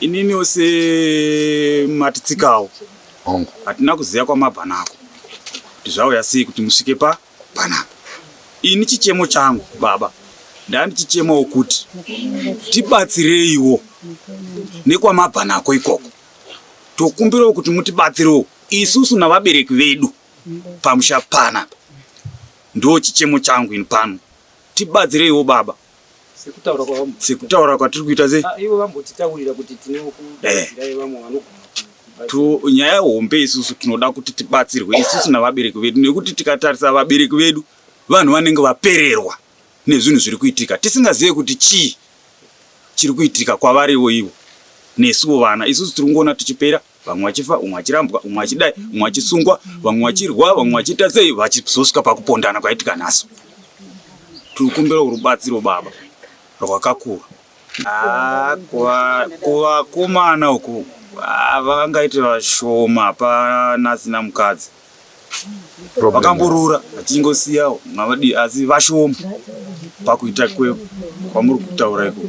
Inini se matitsikawo hatina kuziva kwamabhanako kuti zvauya sei kuti musvike pabhanako. Ini chichemo changu baba, ndani chichemo kuti tibatsireiwo nekwamabhanako ikoko. Tokumbirawo kuti mutibatsirewo isusu navabereki vedu pamusha pana. Ndo chichemo changu ini pano. Tibatsireiwo baba. Sekutaura kwatiri kuita sei? Ivo vambotitaurira kuti tinewo kubatsirai vamwe vanogona. Nyaya hombe isusu tinoda kuti tibatsirwe isusu navabereki vedu, nekuti tikatarisa vabereki vedu vanhu vanenge vapererwa nezvinhu zviri kuitika. Tisingazive kuti chii chiri kuitika kwavariwo ivo nesuwo vana. Isusu tiri kungoona tichipera, vamwe vachifa, umwe achirambwa, umwe achidai, umwe achisungwa, vamwe vachirwa, vamwe vachiita sei, vachizosvika pakupondana kwaitika naso. Tiri kumbira rubatsiro baba rwakakura. Kuvakomana uku vangaita vashoma, hapanasina mukadzi. Vakamborura vachingosiyawo mavadi, asi vashoma pakuita kwamuri kutaura iko.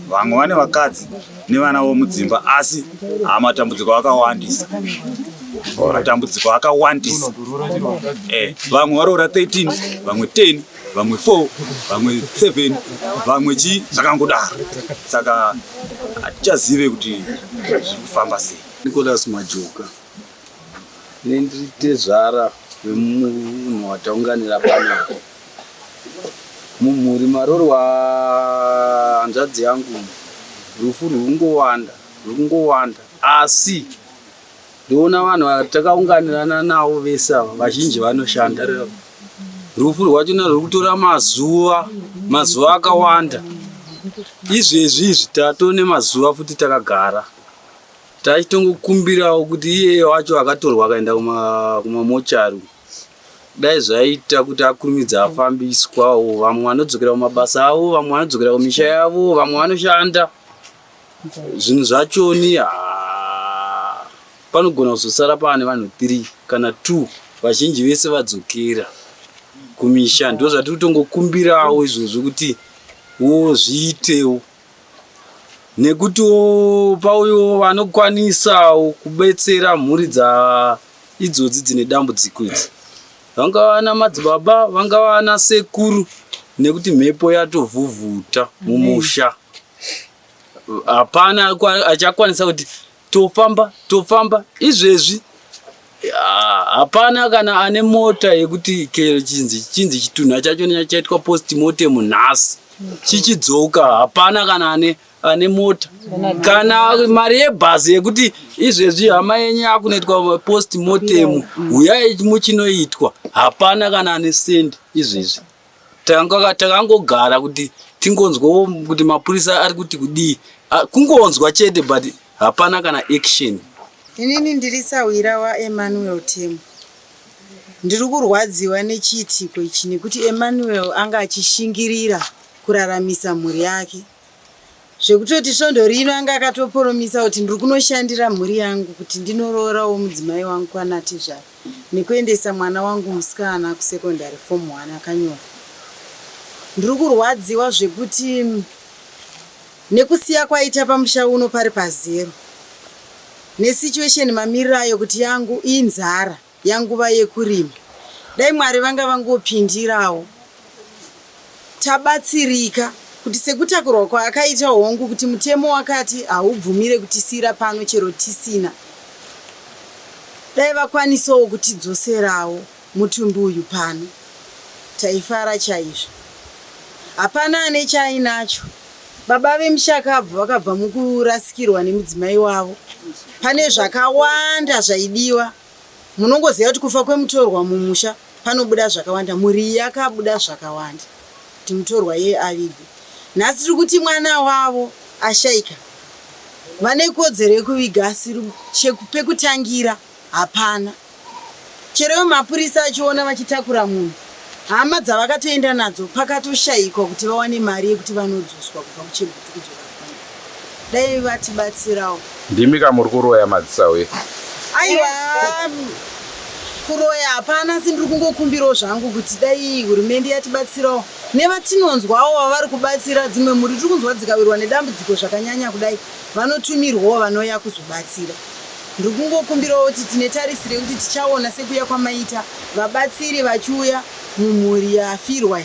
Vamwe vane vakadzi nevana vomudzimba, asi matambudziko akawandisa. Matambudziko akawandisa. Vamwe varoora 13, vamwe 10, vamwe 4, vamwe 7, vamwe chi zvakangodaro. Saka hatichazive kuti zviri kufamba sei. Nicholas Majoka. Nenditezvara wemunhu wataunganira panapa. Mumhuri maroro hanzvadzi yangu rufu rwungowanda, asi ndoona vanhu vatakaunganirana navo vese ava vazhinji vanoshanda. Rufu rwachona ruri kutora mazuva akawanda. Izvezvi tatone mazuva futi takagara tachitongokumbirawo kuti iye wacho akatorwa akaenda kumamochari dai zvaita kuti akurumidza afambiswawo, vamwe vanodzokera kumabasa avo, vamwe vanodzokera kumisha yavo, vamwe vanoshanda zvinhu zvachoni. Panogona kuzosara pane vanhu 3 kana 2 vazhinji vese vadzokera kumisha. Ndo zvatiri kutongokumbirawo izvozvo kuti zviitewo, nekuti pauyo vanokwanisawo kubetsera mhuri idzodzi dzine dambudziko idzi, vangava ana madzibaba, vangava ana sekuru, nekuti mhepo yatovhuvhuta mumusha. Hapana achakwanisa kuti tofamba izvezvi. Hapana kana ane mota yekuti chinzi chitunha chacho chaitwa postmortem nhasi chichidzoka. Hapana kana ane mota kana mari yebhazi yekuti izvezvi hama yenyu akunoitwa postmortem uyai muchinoitwa. Hapana kana ane sendi izvezvi. Takangogara kuti tingonzwawo kuti mapurisa ari kuti kudii, kungonzwa chete but hapana kana action. Inini ndiri Sawira waEmmanuel Tembo. Ndiri kurwadziwa nechiitiko ichi nekuti Emmanuel anga achishingirira kuraramisa mhuri yake. Zvekutoti svondo rino anga akatoporomisa kuti ndiri kunoshandira mhuri yangu kuti ndinororawo mudzimai wangu kwanati zvaro nekuendesa mwana wangu musikana kusekondari form 1 akanyora. Ndiri kurwadziwa zvekuti nekusiya kwaita pamusha uno pari pazero, nesituation mamiriro ayo kuti yangu inzara yanguva yekurima. Dai Mwari vanga vangopindirawo tabatsirika kuti sekutakurwa kwaakaita hongu kuti mutemo wakati haubvumire kutisira pano chero tisina. Dai vakwanisawo kutidzoserawo mutumbi uyu pano, taifara chaizvo. Hapana ane chainacho. Baba vemushakabva vakabva mukurasikirwa nemudzimai wavo. Pane zvakawanda zvaidiwa. Munongoziva kuti kufa kwemutorwa mumusha panobuda zvakawanda. Muri yakabuda zvakawanda kuti mutorwa yeye avigwe. Nhasi tiri kuti mwana wavo ashaika. Vane kodzero yekuviga asi pekutangira hapana. Chero mapurisa achiona vachitakura munhu, hama dzavakatoenda nadzo pakatoshayikwa kuti vawane mari yekuti vanodzoswa kubva kuchebhutu kudzoka kunyika. Dai vatibatsirawo. Ndimi kamuri kuroya madzisawe. Aiwa, kuroya hapana, sindiri kungokumbirawo zvangu kuti dai hurumende yatibatsirawo. Nevatinonzwawo vavari kubatsira dzimwe mhuri tiri kunzwa dzikawirwa nedambudziko zvakanyanya kudai, vanotumirwawo vanouya kuzobatsira. Ndiri kungokumbirawo kuti tine tarisire kuti tichaona sekuya kwamaita vabatsiri vachiuya mumhuri yafirwa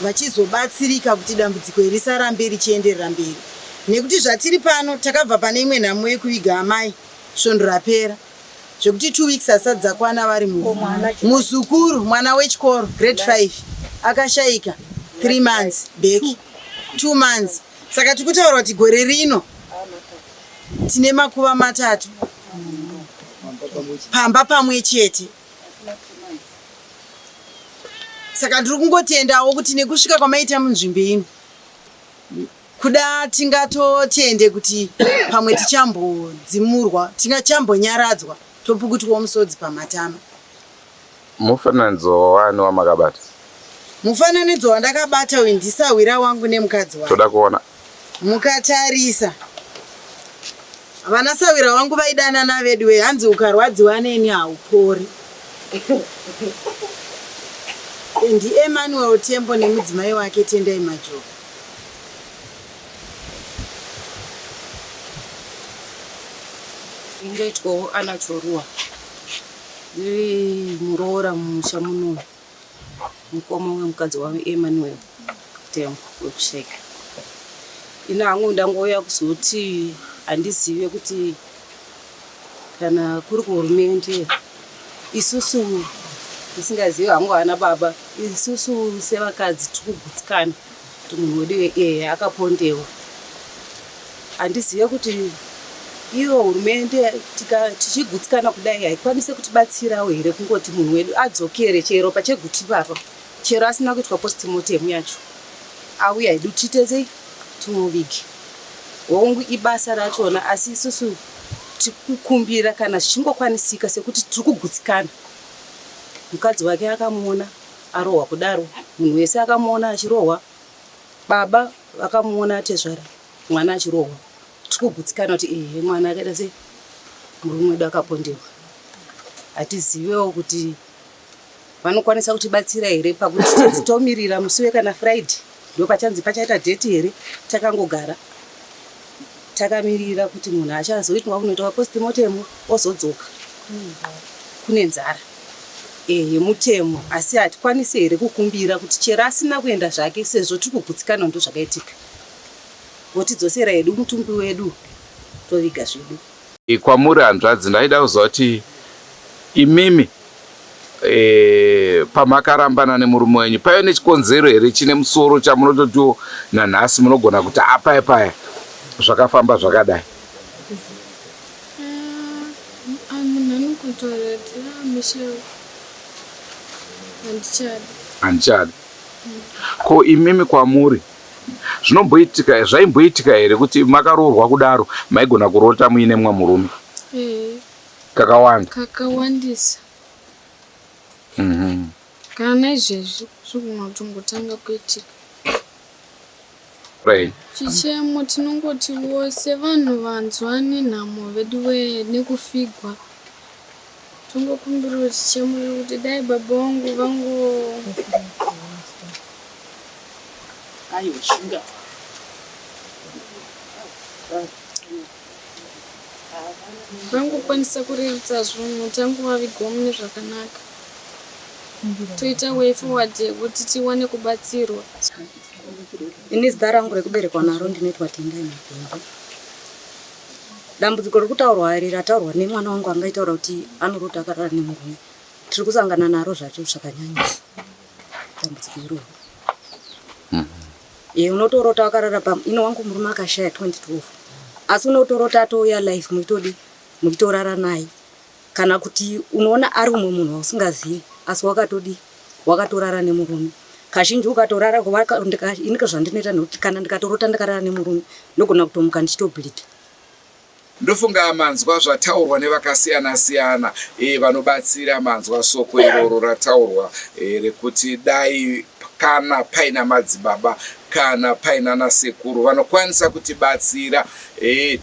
vachizobatsirika kuti dambudziko risarambe richienderera mberi. Nekuti zvatiri pano takabva pane imwe nhamo yekuviga amai svondo rapera, zvekuti 2 weeks asati dzakwana vari muzukuru mwana wechikoro grade 5 akashayika 3 months back 2 months. Saka tikutaura kuti gore rino tine makuva 3 pamba pamwe chete. Saka ndiri kungotendawo kuti nekusvika kwamaita munzvimbo ino kuda tingatotende kuti pamwe tichambodzimurwa, tingachambonyaradzwa topukutwawo musodzi pamatama. Mufananidzo wani wamakabata? Mufananidzo wandakabata uyu ndiSawira wangu nemukadzi wangu. Toda kuona. Mukatarisa vana Sawira wangu vaidanana vedu we, hanzi ukarwadziwa neni haupori. NdiEmmanuel Tembo nemudzimai wake Tendai Majoka. Ingaitwawo anachoruwa muroora mumusha muno mukoma wemukadzi wavo Emmanuel Tembo wekusheka. Ina hangu ndangouya kuzoti handizive kuti kana kuri kuhurumende isusu tisingazivi hangu ana baba, isusu sevakadzi tikugutsikana kuti munhu wedu akapondewa. Handizive kuti iyo hurumende tichigutsikana kudai haikwanise kutibatsirawo here kungoti munhu wedu adzokere chero pacheguti papa, chero asina kuitwa postmortem yacho auya hedu titezei timuvige. Hongu ibasa rachona, asi isusu kuti kukumbira kana zvichingokwanisika sekuti tiri kugutsikana. Mukadzi wake akamuona arohwa kudaro, munhu wese akamuona achirohwa, baba vakamuona atezvara mwana achirohwa. Tiri kugutsikana kuti mwana akaita sei, murume wedu akapondewa. Hatizivewo kuti vanokwanisa kutibatsira here pakuti tenzi tomirira musi wekana Friday ndo pachanzi pachaita dheti here. Takangogara takamirira kuti munhu achazoitwa kunoitwa postmortem ozodzoka kune nzara yemutemo, asi hatikwanisi here kukumbira kuti chero asina kuenda zvake sezvo tiri kugutsikana ndo zvakaitika. Votidzosera hedu mutumbi wedu toviga zvedu. Kwamuri hanzvadzi, ndaida kuziva kuti imimi pamakarambana nemurume wenyu paive nechikonzero here chine musoro chamunototiwo nanhasi munogona kuti apaya zvakafamba zvakadai? Munhu anokutora kuti handichadi. Ko imimi kwamuri zvaimboitika here kuti makaroorwa kudaro maigona kurota muine mumwe murume? Kakawandisa. Kana izvezvi zvigona kutongotanga kuitika. Chichemo tinongoti vose vanhu vanzwa nenhamo vedu nekufigwa. Tongokumbira chichemo kuti dai baba vangu vangokwanisa kurerusa zvinhu tangovavigwa mune zvakanaka. Toita way forward yekuti tiwane kubatsirwa. Ini zita rangu rekuberekwa naro ndinoitwa Tendai Mabhongo. Dambudziko rekutaurwa iri rataurwa nemwana wangu angaitaura kuti anorota akarara nemurume. Tiri kusangana naro zvacho zvakanyanyisa. Dambudziko iroro. Unotorota akarara ino wangu murume akashaya 2012. Asi unotorota atouya life muchitorara naye. Kana kuti unoona ari umwe munhu usingazivi asi wakatorara nemurume. Kazhinji ukatorara inike zvandinoita nekuti kana ndikatorota ndakarara nemurume ndogona kutomuka ndichitobhilita. Ndofunga manzwa zvataurwa nevakasiyana-siyana vanobatsira manzwa soko iroro rataurwa rekuti dai kana paina madzibaba kana paina nasekuru vanokwanisa kutibatsira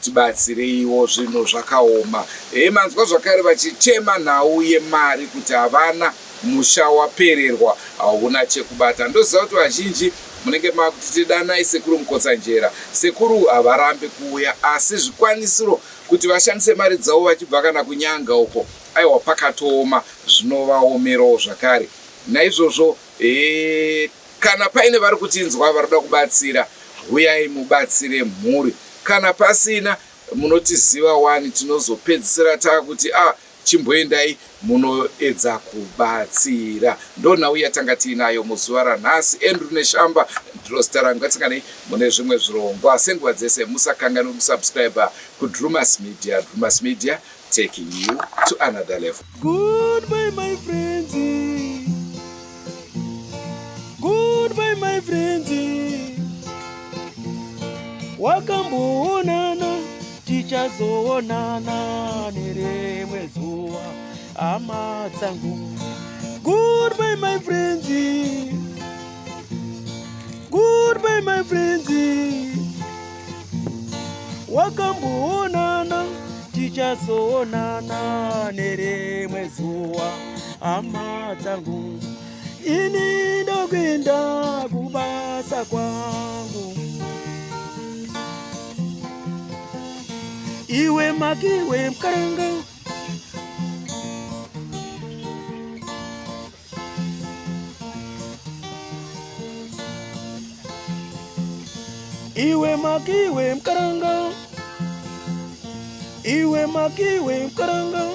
tibatsireiwo zvinhu zvakaoma. Manzwa zvakare vachichema nhau yemari kuti havana musha wapererwa hauna chekubata. Ndoziva kuti vazhinji munenge makuti tidanai sekuru Mukotsanjera. Sekuru havarambi kuuya asi zvikwanisiro kuti vashandise mari dzavo vachibva kana kunyanga uko aiwa pakatooma zvinovaomerawo zvakare. Naizvozvo kana paine vari kutinzwa varikuda kubatsira, uyai mubatsire mhuri. Kana pasina munotiziva wani tinozopedzisira takuti chimboendai munoedza kubatsira. Ndonhau yatanga tiinayo muzuva ranhasi. Andrew Neshamba ndiro zita rangu. Ngatinganei mune zvimwe zvirongwa. Senguva dzese musakanganwe kusubscribe kuDrumas Media. Drumas Media, taking you to another level. Goodbye my friends. Goodbye my friends. Wakamboonana tichazoonana nerimwe zuva hama dzangu. Goodbye my friends. Goodbye my friends. Wakamboonana tichazoonana nerimwe zuva hama dzangu. Ini ndokwenda kubasa kwangu. Iwe makiwe mkaranga. Iwe makiwe mkaranga. Iwe makiwe mkaranga.